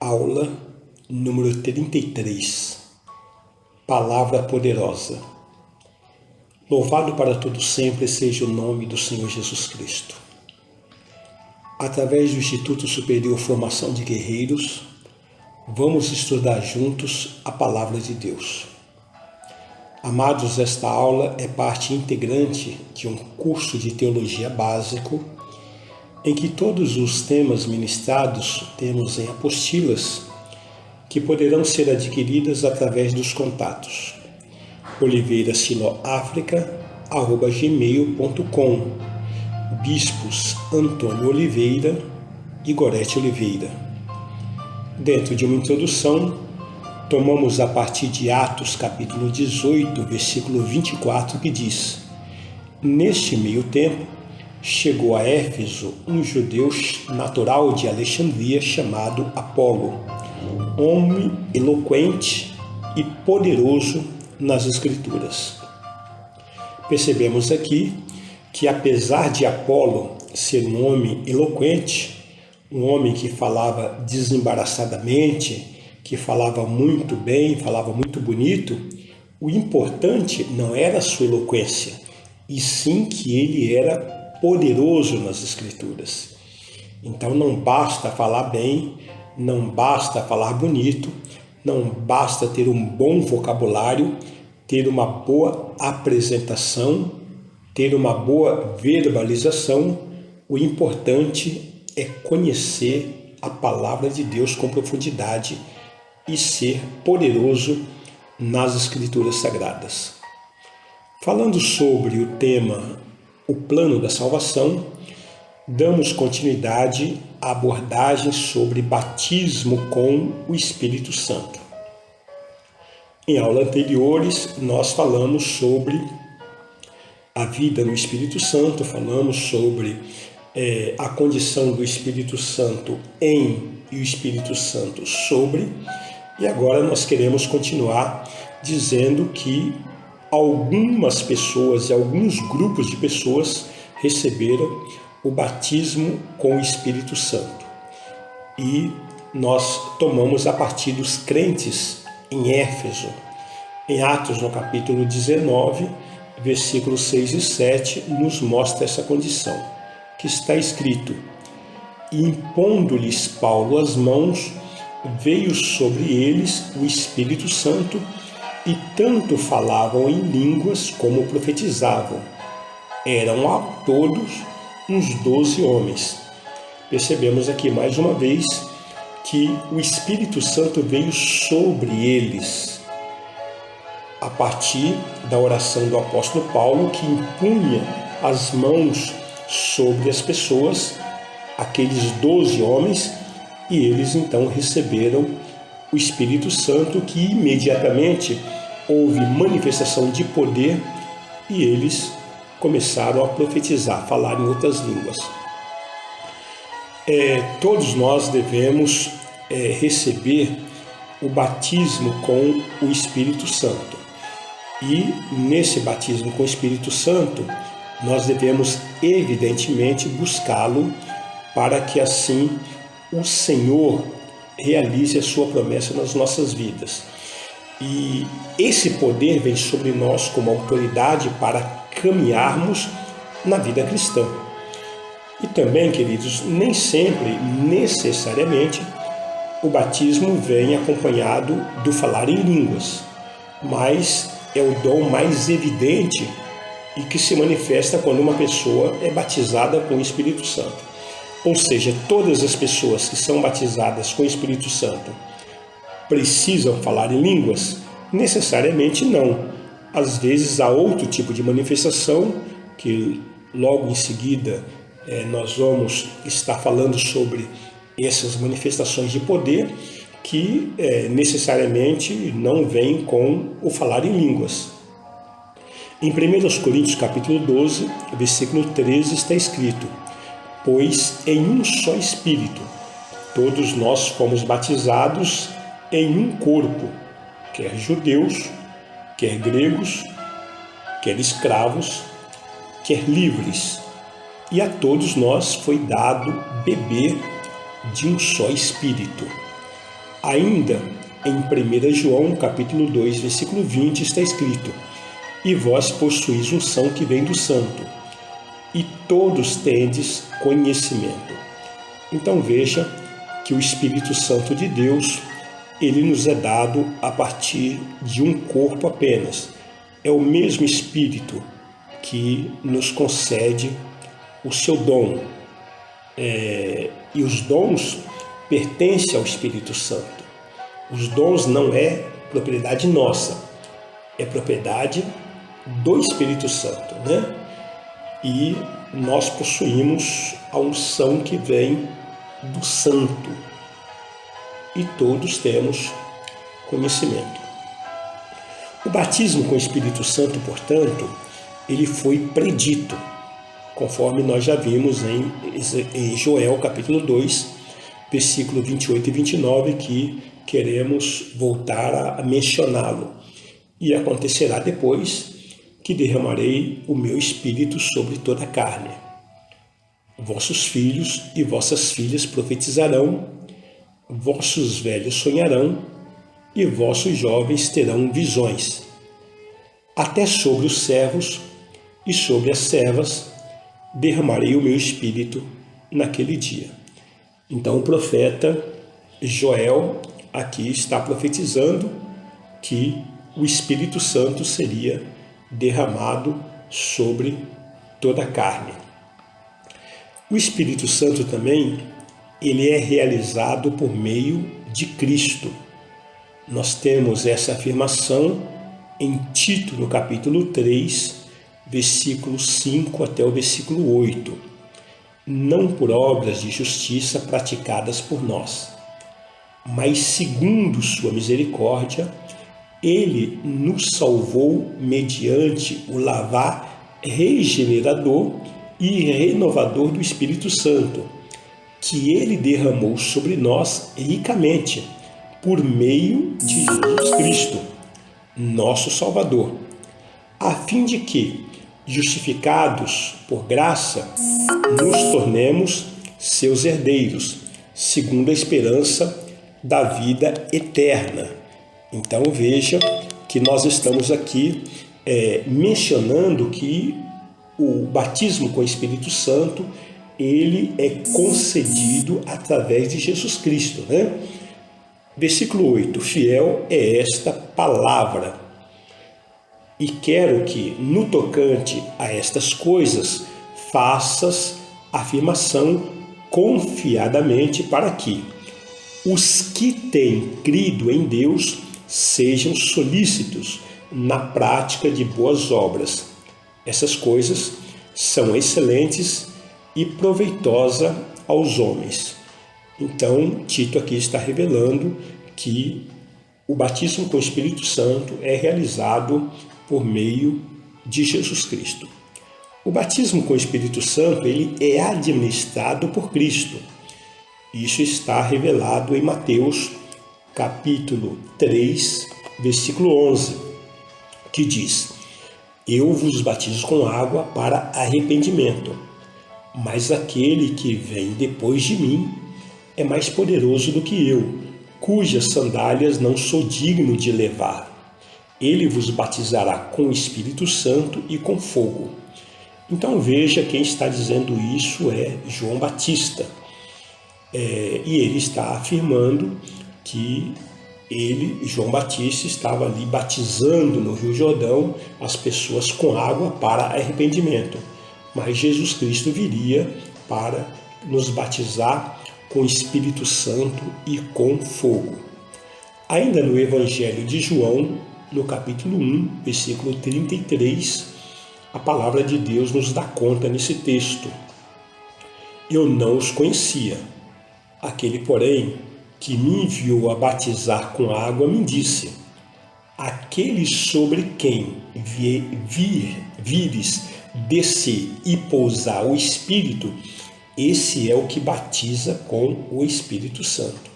Aula número 33. Palavra poderosa. Louvado para todo sempre seja o nome do Senhor Jesus Cristo. Através do Instituto Superior Formação de Guerreiros, vamos estudar juntos a Palavra de Deus. Amados, esta aula é parte integrante de um curso de teologia básico em que todos os temas ministrados temos em apostilas que poderão ser adquiridas através dos contatos oliveirasinoafrica@gmail.com, bispos Antônio Oliveira e Gorete Oliveira. Dentro de uma introdução, tomamos a partir de Atos capítulo 18, versículo 24, que diz: Neste meio tempo, chegou a Éfeso um judeu natural de Alexandria chamado Apolo, homem eloquente e poderoso nas Escrituras. Percebemos aqui que, apesar de Apolo ser um homem eloquente, um homem que falava desembaraçadamente, que falava muito bem, falava muito bonito, o importante não era a sua eloquência, e sim que ele era poderoso nas Escrituras. Então não basta falar bem, não basta falar bonito, não basta ter um bom vocabulário, ter uma boa apresentação, ter uma boa verbalização. O importante é conhecer a palavra de Deus com profundidade e ser poderoso nas Escrituras Sagradas. Falando sobre o tema o plano da salvação, damos continuidade à abordagem sobre batismo com o Espírito Santo. Em aulas anteriores, nós falamos sobre a vida no Espírito Santo, falamos sobre a condição do Espírito Santo em e o Espírito Santo sobre, e agora nós queremos continuar dizendo que algumas pessoas e alguns grupos de pessoas receberam o batismo com o Espírito Santo. E nós tomamos a partir dos crentes em Éfeso. Em Atos, no capítulo 19, versículos 6 e 7, nos mostra essa condição, que está escrito: E impondo-lhes Paulo as mãos, veio sobre eles o Espírito Santo, e tanto falavam em línguas como profetizavam. Eram a todos uns 12 homens. Percebemos aqui mais uma vez que o Espírito Santo veio sobre eles a partir da oração do apóstolo Paulo, que impunha as mãos sobre as pessoas, aqueles 12 homens, e eles então receberam o Espírito Santo, que imediatamente houve manifestação de poder e eles começaram a profetizar, falar em outras línguas. Todos nós devemos receber o batismo com o Espírito Santo. E nesse batismo com o Espírito Santo, nós devemos evidentemente buscá-lo para que assim o Senhor realize a sua promessa nas nossas vidas. E esse poder vem sobre nós como autoridade para caminharmos na vida cristã. E também, queridos, nem sempre, necessariamente, o batismo vem acompanhado do falar em línguas, mas é o dom mais evidente e que se manifesta quando uma pessoa é batizada com o Espírito Santo. Ou seja, todas as pessoas que são batizadas com o Espírito Santo precisam falar em línguas? Necessariamente não. Às vezes há outro tipo de manifestação, que logo em seguida nós vamos estar falando sobre essas manifestações de poder, que necessariamente não vêm com o falar em línguas. Em 1 Coríntios capítulo 12, versículo 13, está escrito: Pois em um só Espírito todos nós fomos batizados em um corpo, quer judeus, quer gregos, quer escravos, quer livres, e a todos nós foi dado beber de um só Espírito. Ainda em 1 João, capítulo 2, versículo 20, está escrito: e vós possuís unção que vem do Santo, e todos tendes conhecimento. Então veja que o Espírito Santo de Deus, ele nos é dado a partir de um corpo apenas. É o mesmo Espírito que nos concede o seu dom. E os dons pertencem ao Espírito Santo. Os dons não é propriedade nossa, é propriedade do Espírito Santo, né? E nós possuímos a unção que vem do Santo. E todos temos conhecimento. O batismo com o Espírito Santo, portanto, ele foi predito, conforme nós já vimos em Joel, capítulo 2, versículo 28 e 29, que queremos voltar a mencioná-lo. E acontecerá depois que derramarei o meu Espírito sobre toda a carne. Vossos filhos e vossas filhas profetizarão, vossos velhos sonharão, e vossos jovens terão visões. Até sobre os servos e sobre as servas derramarei o meu Espírito naquele dia. Então o profeta Joel aqui está profetizando que o Espírito Santo seria derramado sobre toda a carne. O Espírito Santo também, ele é realizado por meio de Cristo. Nós temos essa afirmação em Tito, no capítulo 3, versículo 5 até o versículo 8. Não por obras de justiça praticadas por nós, mas segundo sua misericórdia, ele nos salvou mediante o lavar regenerador e renovador do Espírito Santo, que ele derramou sobre nós ricamente, por meio de Jesus Cristo, nosso Salvador, a fim de que, justificados por graça, nos tornemos seus herdeiros, segundo a esperança da vida eterna. Então veja que nós estamos aqui mencionando que o batismo com o Espírito Santo, ele é concedido através de Jesus Cristo, né? Versículo 8, fiel é esta palavra, e quero que, no tocante a estas coisas, faças afirmação confiadamente para que os que têm crido em Deus sejam solícitos na prática de boas obras. Essas coisas são excelentes e proveitosas aos homens. Então, Tito aqui está revelando que o batismo com o Espírito Santo é realizado por meio de Jesus Cristo. O batismo com o Espírito Santo, ele é administrado por Cristo. Isso está revelado em Mateus, capítulo 3, versículo 11, que diz: eu vos batizo com água para arrependimento, mas aquele que vem depois de mim é mais poderoso do que eu, cujas sandálias não sou digno de levar. Ele vos batizará com o Espírito Santo e com fogo. Então veja, quem está dizendo isso é João Batista. E ele está afirmando que João Batista, estava ali batizando no Rio Jordão as pessoas com água para arrependimento. Mas Jesus Cristo viria para nos batizar com o Espírito Santo e com fogo. Ainda no Evangelho de João, no capítulo 1, versículo 33, a palavra de Deus nos dá conta nesse texto. Eu não os conhecia. Aquele, porém, que me enviou a batizar com água, me disse: aquele sobre quem vires descer e pousar o Espírito, esse é o que batiza com o Espírito Santo.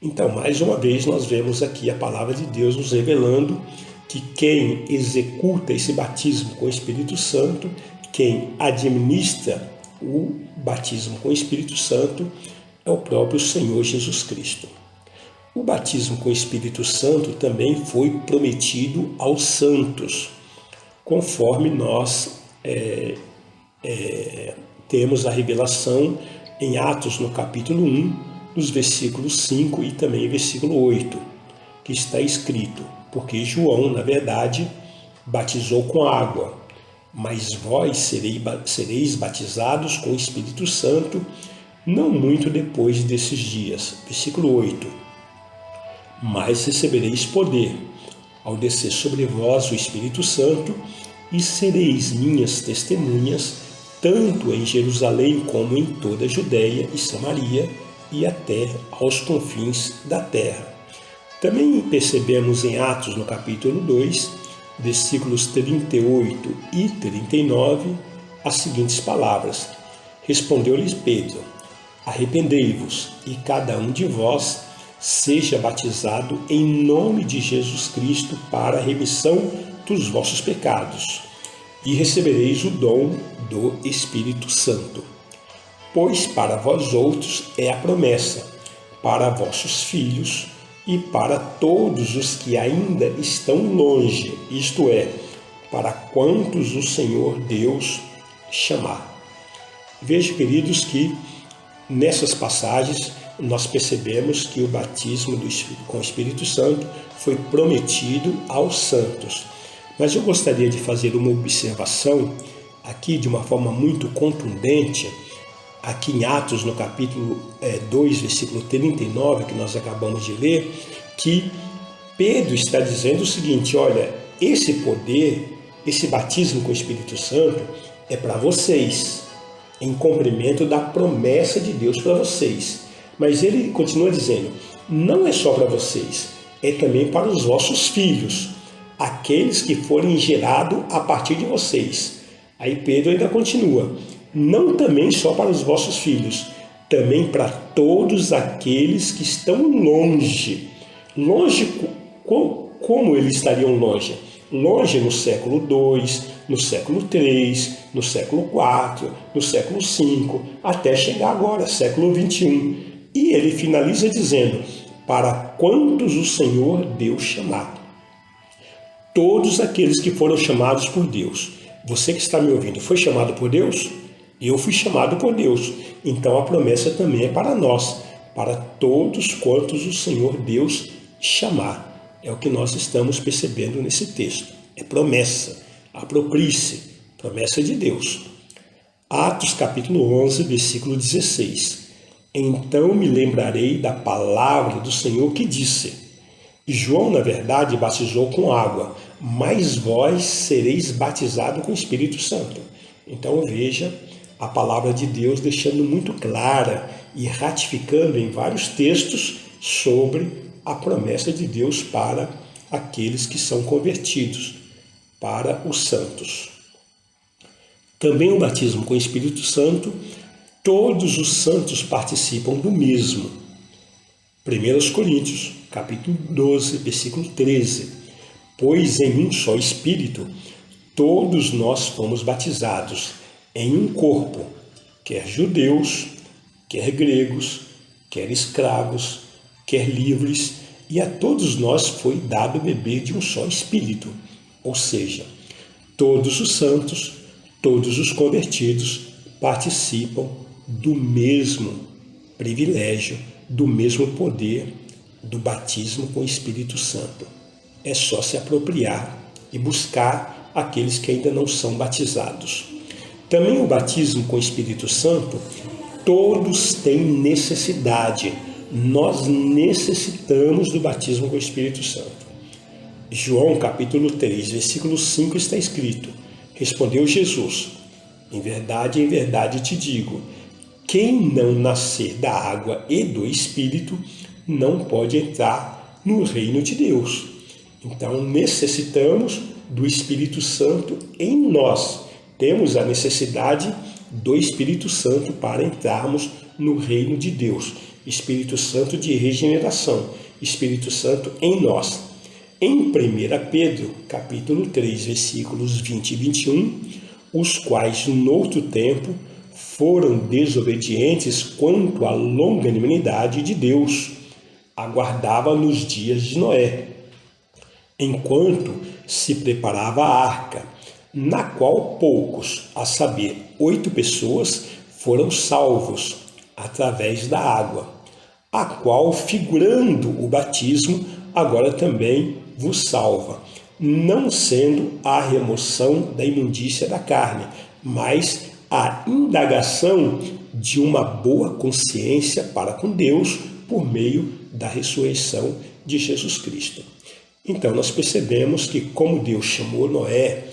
Então, mais uma vez, nós vemos aqui a palavra de Deus nos revelando que quem executa esse batismo com o Espírito Santo, quem administra o batismo com o Espírito Santo, é o próprio Senhor Jesus Cristo. O batismo com o Espírito Santo também foi prometido aos santos, conforme nós temos a revelação em Atos, no capítulo 1, nos versículos 5 e também versículo 8, que está escrito: porque João, na verdade, batizou com água, mas vós sereis batizados com o Espírito Santo não muito depois desses dias. Versículo 8: mas recebereis poder ao descer sobre vós o Espírito Santo, e sereis minhas testemunhas, tanto em Jerusalém como em toda a Judéia e Samaria e até aos confins da terra. Também percebemos em Atos, no capítulo 2, versículos 38 e 39, as seguintes palavras: respondeu-lhes Pedro: arrependei-vos, e cada um de vós seja batizado em nome de Jesus Cristo para a remissão dos vossos pecados, e recebereis o dom do Espírito Santo. Pois para vós outros é a promessa, para vossos filhos e para todos os que ainda estão longe, isto é, para quantos o Senhor Deus chamar. Veja, queridos, que nessas passagens nós percebemos que o batismo com o Espírito Santo foi prometido aos santos. Mas eu gostaria de fazer uma observação aqui de uma forma muito contundente, aqui em Atos, no capítulo 2, versículo 39, que nós acabamos de ler, que Pedro está dizendo o seguinte: olha, esse poder, esse batismo com o Espírito Santo é para vocês, em cumprimento da promessa de Deus para vocês. Mas ele continua dizendo, não é só para vocês, é também para os vossos filhos, aqueles que forem gerados a partir de vocês. Aí Pedro ainda continua, não também só para os vossos filhos, também para todos aqueles que estão longe. Longe, como eles estariam longe? Longe no século 2, no século 3, no século 4, no século 5, até chegar agora, século 21. E ele finaliza dizendo, para quantos o Senhor Deus chamar. Todos aqueles que foram chamados por Deus. Você que está me ouvindo, foi chamado por Deus? Eu fui chamado por Deus. Então a promessa também é para nós, para todos quantos o Senhor Deus chamar. É o que nós estamos percebendo nesse texto. É promessa. Aproprie-se. Promessa de Deus. Atos capítulo 11, versículo 16. Então me lembrarei da palavra do Senhor que disse: João, na verdade, batizou com água, mas vós sereis batizados com o Espírito Santo. Então veja a palavra de Deus deixando muito clara e ratificando em vários textos sobre a promessa de Deus para aqueles que são convertidos, para os santos. Também o batismo com o Espírito Santo, todos os santos participam do mesmo. 1 Coríntios, capítulo 12, versículo 13. Pois em um só Espírito, todos nós fomos batizados em um corpo, quer judeus, quer gregos, quer escravos, quer livres, e a todos nós foi dado beber de um só Espírito. Ou seja, todos os santos, todos os convertidos participam do mesmo privilégio, do mesmo poder do batismo com o Espírito Santo. É só se apropriar e buscar aqueles que ainda não são batizados. Também o batismo com o Espírito Santo, todos têm necessidade. Nós necessitamos do batismo com o Espírito Santo. João capítulo 3, versículo 5 está escrito: respondeu Jesus: em verdade te digo, quem não nascer da água e do Espírito não pode entrar no reino de Deus. Então necessitamos do Espírito Santo em nós. Temos a necessidade do Espírito Santo para entrarmos no reino de Deus. Espírito Santo de regeneração, Espírito Santo em nós. Em 1 Pedro, capítulo 3, versículos 20 e 21, os quais, noutro tempo, foram desobedientes quanto à longanimidade de Deus, aguardava nos dias de Noé, enquanto se preparava a arca, na qual poucos, a saber, 8 pessoas, foram salvos através da água, a qual, figurando o batismo, agora também vos salva, não sendo a remoção da imundícia da carne, mas a indagação de uma boa consciência para com Deus por meio da ressurreição de Jesus Cristo. Então nós percebemos que, como Deus chamou Noé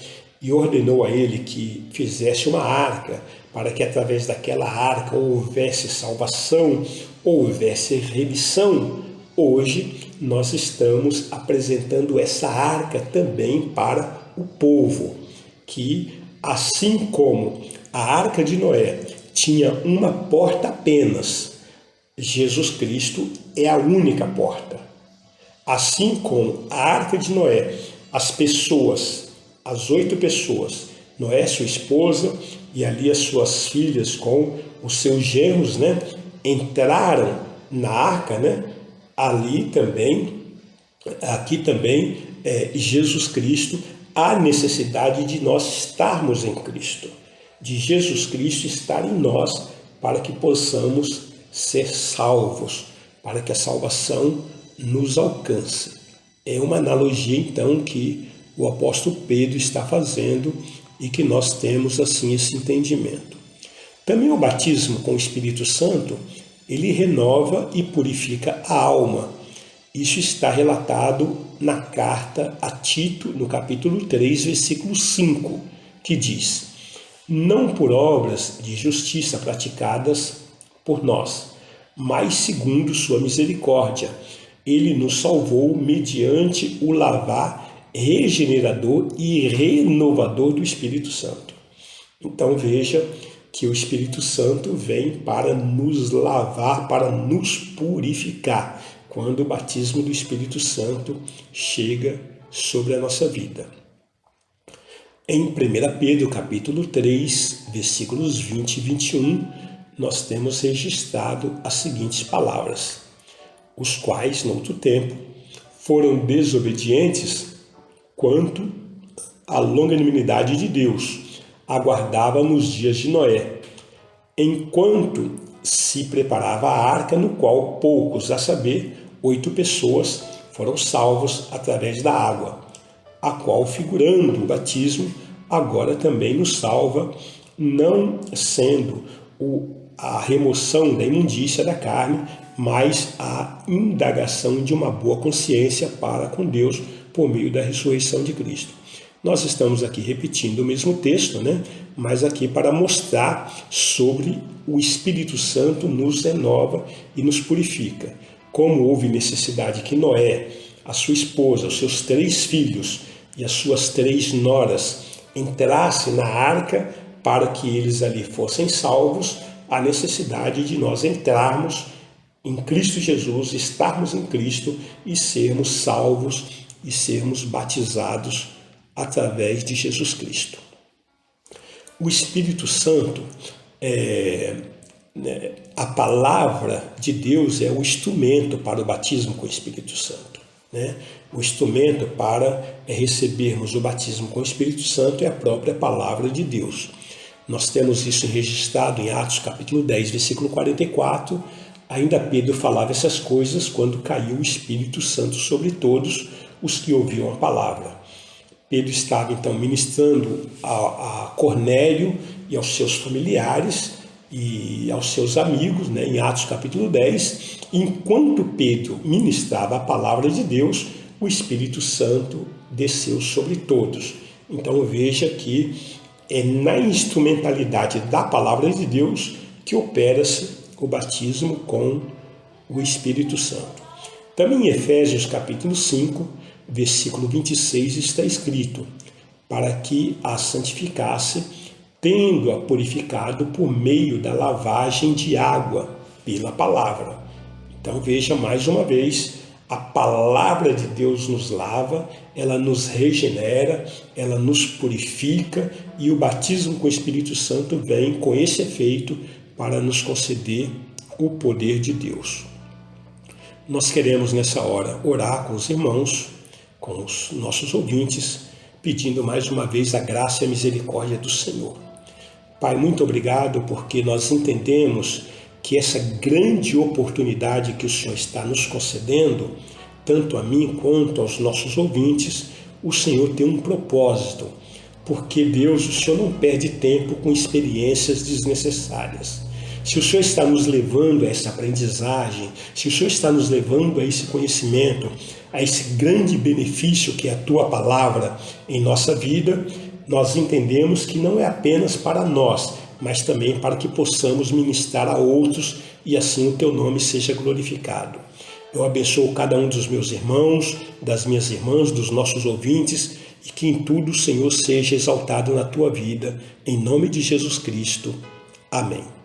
e ordenou a ele que fizesse uma arca, para que através daquela arca houvesse salvação, houvesse remissão, hoje nós estamos apresentando essa arca também para o povo, que assim como a arca de Noé tinha uma porta apenas, Jesus Cristo é a única porta. Assim como a arca de Noé, as pessoas, as 8 pessoas, Noé, sua esposa, e ali as suas filhas com os seus genros, entraram na arca, ali também, aqui também, Jesus Cristo, há necessidade de nós estarmos em Cristo, de Jesus Cristo estar em nós, para que possamos ser salvos, para que a salvação nos alcance. É uma analogia, então, que o apóstolo Pedro está fazendo e que nós temos, assim, esse entendimento. Também o batismo com o Espírito Santo, ele renova e purifica a alma. Isso está relatado na carta a Tito, no capítulo 3, versículo 5, que diz: não por obras de justiça praticadas por nós, mas segundo sua misericórdia, ele nos salvou mediante o lavar regenerador e renovador do Espírito Santo. Então veja que o Espírito Santo vem para nos lavar, para nos purificar, quando o batismo do Espírito Santo chega sobre a nossa vida. Em 1 Pedro capítulo 3, versículos 20 e 21, nós temos registrado as seguintes palavras: os quais, no outro tempo, foram desobedientes quanto à longanimidade de Deus, aguardava nos dias de Noé, enquanto se preparava a arca, no qual poucos, a saber, 8 pessoas, foram salvos através da água, a qual, figurando o batismo, agora também nos salva, não sendo a remoção da imundícia da carne, mas a indagação de uma boa consciência para com Deus por meio da ressurreição de Cristo. Nós estamos aqui repetindo o mesmo texto, mas aqui para mostrar sobre o Espírito Santo nos renova e nos purifica. Como houve necessidade que Noé, a sua esposa, os seus 3 filhos e as suas 3 noras entrassem na arca para que eles ali fossem salvos, a necessidade de nós entrarmos em Cristo Jesus, estarmos em Cristo e sermos salvos e sermos batizados através de Jesus Cristo. O Espírito Santo, a palavra de Deus é o instrumento para o batismo com o Espírito Santo. O instrumento para recebermos o batismo com o Espírito Santo é a própria palavra de Deus. Nós temos isso registrado em Atos capítulo 10, versículo 44. Ainda Pedro falava essas coisas quando caiu o Espírito Santo sobre todos os que ouviam a palavra. Pedro estava então ministrando a Cornélio e aos seus familiares e aos seus amigos, em Atos capítulo 10. Enquanto Pedro ministrava a palavra de Deus, o Espírito Santo desceu sobre todos. Então veja que é na instrumentalidade da palavra de Deus que opera-se o batismo com o Espírito Santo. Também em Efésios capítulo 5, versículo 26 está escrito: para que a santificasse, tendo-a purificado por meio da lavagem de água pela palavra. Então veja mais uma vez, a palavra de Deus nos lava, ela nos regenera, ela nos purifica, e o batismo com o Espírito Santo vem com esse efeito para nos conceder o poder de Deus. nós queremos nessa hora orar com os irmãos, com os nossos ouvintes, pedindo mais uma vez a graça e a misericórdia do Senhor. Pai, muito obrigado porque nós entendemos que essa grande oportunidade que o Senhor está nos concedendo, tanto a mim quanto aos nossos ouvintes, o Senhor tem um propósito, porque Deus, o Senhor não perde tempo com experiências desnecessárias. Se o Senhor está nos levando a essa aprendizagem, se o Senhor está nos levando a esse conhecimento, a esse grande benefício que é a Tua Palavra em nossa vida, nós entendemos que não é apenas para nós, mas também para que possamos ministrar a outros e assim o Teu nome seja glorificado. Eu abençoo cada um dos meus irmãos, das minhas irmãs, dos nossos ouvintes, e que em tudo o Senhor seja exaltado na Tua vida, em nome de Jesus Cristo. Amém.